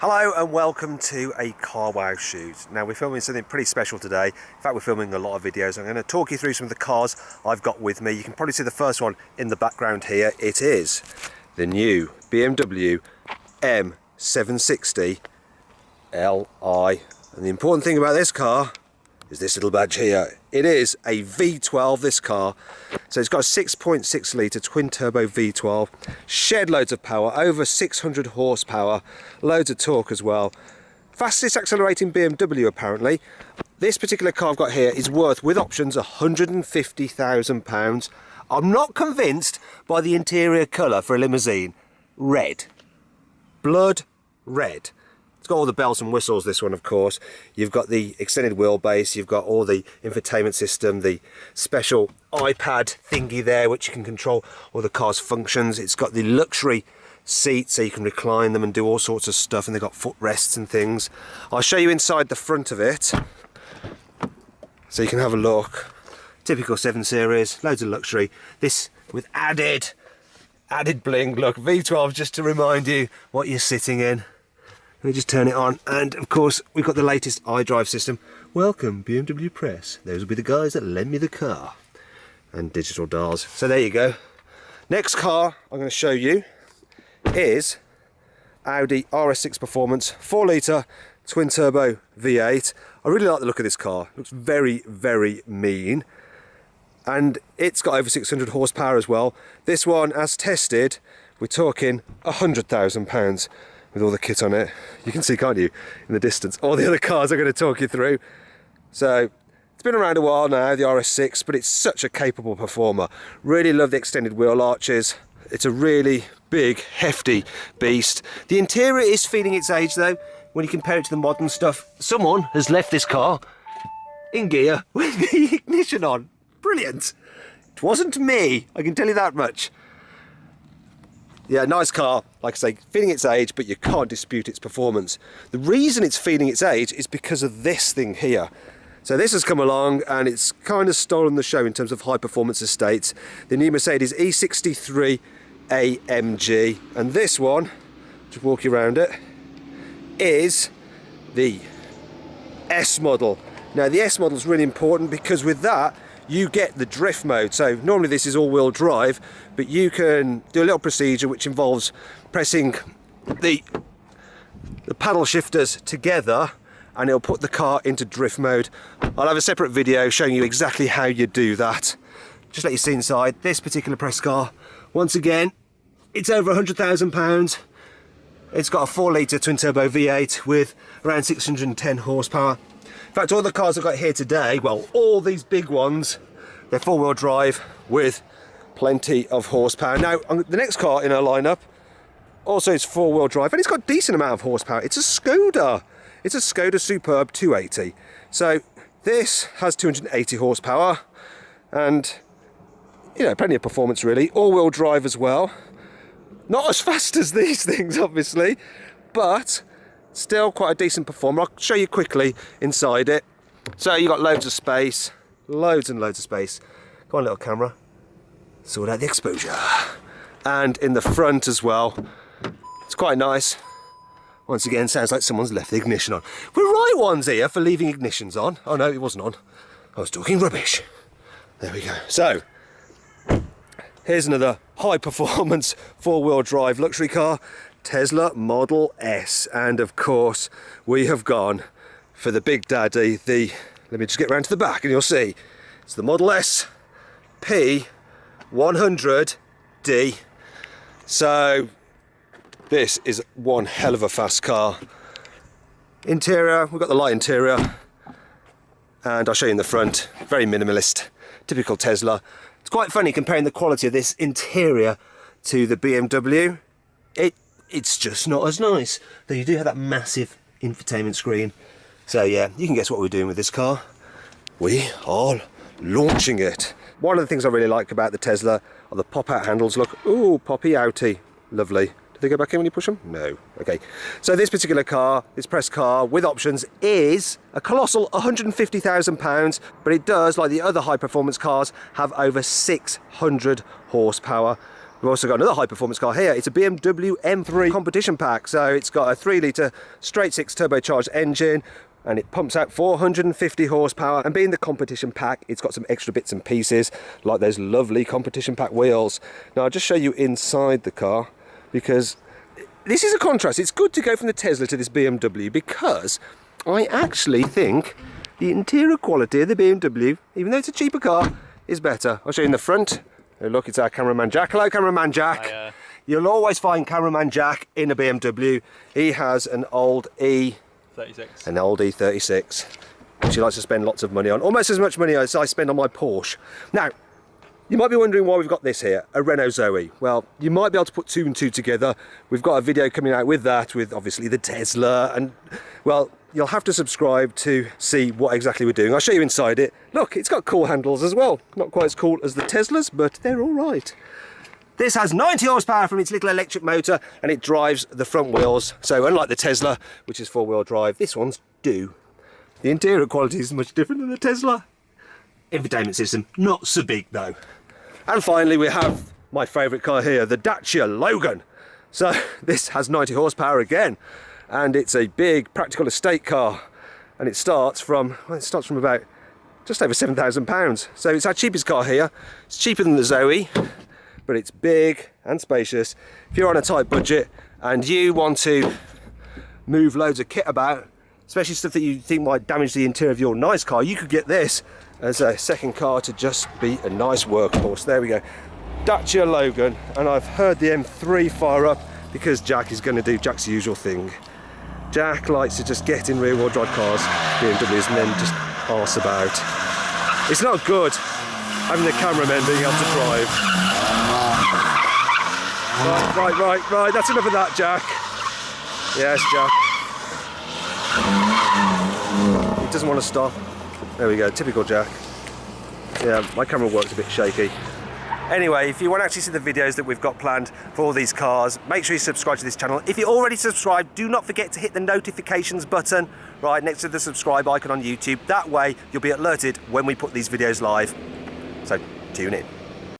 Hello and welcome to a Car Wow shoot. Now we're filming something pretty special today. In fact, we're filming a lot of videos. I'm going to talk you through some of the cars I've got with me. You can probably see the first one in the background here. It is the new BMW M760 Li. And the important thing about this car is this little badge here. It is a V12, this car. So it's got a 6.6 litre twin turbo V12, shed loads of power, over 600 horsepower, loads of torque as well. Fastest accelerating BMW apparently. This particular car I've got here is worth, with options, £150,000. I'm not convinced by the interior colour for a limousine. Red. Blood red. It's got all the bells and whistles, this one of course. You've got the extended wheelbase, you've got all the infotainment system, the special iPad thingy there which you can control all the car's functions. It's got the luxury seats so you can recline them and do all sorts of stuff, and they've got footrests and things. I'll show you inside the front of it so you can have a look. Typical 7 Series, loads of luxury. This with added bling. Look, V12 just to remind you what you're sitting in. Let me just turn it on, and of course we've got the latest iDrive system. Welcome BMW Press. Those will be the guys that lend me the car. And digital dials. So there you go. Next car I'm going to show you is Audi RS6 Performance 4 litre twin turbo V8. I really like the look of this car. It looks very, very mean. And it's got over 600 horsepower as well. This one, as tested, we're talking £100,000. With all the kit on it. You can see, can't you, in the distance, all the other cars I'm going to talk you through. So it's been around a while now, the RS6, but it's such a capable performer. Really love the extended wheel arches. It's a really big, hefty beast. The interior is feeling its age though, when you compare it to the modern stuff. Someone has left this car in gear with the ignition on. Brilliant. It wasn't me, I can tell you that much. Yeah, nice car, like I say, feeling its age, but you can't dispute its performance. The reason it's feeling its age is because of this thing here. So this has come along and it's kind of stolen the show in terms of high performance estates. The new Mercedes E63 AMG, and this one, just walk you around it, is the S model. Now the S model is really important because with that, you get the drift mode. So normally this is all-wheel drive, but you can do a little procedure which involves pressing the paddle shifters together and it'll put the car into drift mode. I'll have a separate video showing you exactly how you do that. Just let you see inside this particular press car. Once again, it's over £100,000. It's got a 4 litre twin turbo V8 with around 610 horsepower. In fact, all the cars I've got here today, well, all these big ones, they're 4-wheel drive with plenty of horsepower. Now, the next car in our lineup also is 4-wheel drive, and it's got a decent amount of horsepower. It's a Skoda. It's a Skoda Superb 280. So this has 280 horsepower, and you know, plenty of performance really. All-wheel drive as well. Not as fast as these things, obviously, but still quite a decent performer. I'll show you quickly inside it. So you've got loads of space, loads and loads of space. Go on, little camera, sort out the exposure. And in the front as well, it's quite nice. Once again, sounds like someone's left the ignition on. We're right ones here for leaving ignitions on. Oh no, it wasn't on. I was talking rubbish. There we go. So, here's another high performance 4-wheel drive luxury car. Tesla Model S, and of course we have gone for the big daddy, let me just get round to the back and you'll see it's the Model S P100D. So this is one hell of a fast car. Interior, we've got the light interior, and I'll show you in the front. Very minimalist, typical Tesla. It's quite funny comparing the quality of this interior to the BMW. It's just not as nice, though you do have that massive infotainment screen. So yeah, you can guess what we're doing with this car. We are launching it. One of the things I really like about the Tesla are the pop-out handles. Look, ooh, poppy outy, lovely. Do they go back in when you push them? No. Okay. So this particular car, this press car with options, is a colossal £150,000, but it does, like the other high-performance cars, have over 600 horsepower. We've also got another high performance car here. It's a BMW M3 competition pack. So it's got a 3-litre straight 6 turbocharged engine, and it pumps out 450 horsepower. And being the competition pack, it's got some extra bits and pieces, like those lovely competition pack wheels. Now I'll just show you inside the car, because this is a contrast. It's good to go from the Tesla to this BMW, because I actually think the interior quality of the BMW, even though it's a cheaper car, is better. I'll show you in the front. Oh, look, it's our cameraman Jack. Hello, cameraman Jack. You'll always find cameraman Jack in a BMW. He has an old E36, an old E36, which he likes to spend lots of money on, almost as much money as I spend on my Porsche. Now, you might be wondering why we've got this here, a Renault Zoe. Well, you might be able to put 2 and 2 together. We've got a video coming out with that, with obviously the Tesla, and well, you'll have to subscribe to see what exactly we're doing. I'll show you inside it. Look, it's got cool handles as well. Not quite as cool as the Teslas, but they're all right. This has 90 horsepower from its little electric motor, and it drives the front wheels. So unlike the Tesla, which is 4-wheel drive, this one's do. The interior quality is much different than the Tesla. Infotainment system, not so big though. And finally, we have my favourite car here, the Dacia Logan. So this has 90 horsepower again, and it's a big practical estate car, and it starts from about just over £7,000. So it's our cheapest car here. It's cheaper than the Zoe, but it's big and spacious. If you're on a tight budget and you want to move loads of kit about, especially stuff that you think might damage the interior of your nice car, you could get this as a second car to just be a nice workhorse. There we go, Dacia Logan. And I've heard the M3 fire up because Jack is going to do Jack's usual thing. Jack likes to just get in rear-wheel drive cars, BMWs, and then just arse about. It's not good having the cameraman being able to drive. Right, that's enough of that, Jack. Yes, Jack. He doesn't want to stop. There we go, typical Jack. Yeah, my camera works a bit shaky. Anyway, if you want to actually see the videos that we've got planned for all these cars, make sure you subscribe to this channel. If you're already subscribed, do not forget to hit the notifications button right next to the subscribe icon on YouTube. That way, you'll be alerted when we put these videos live. So, tune in.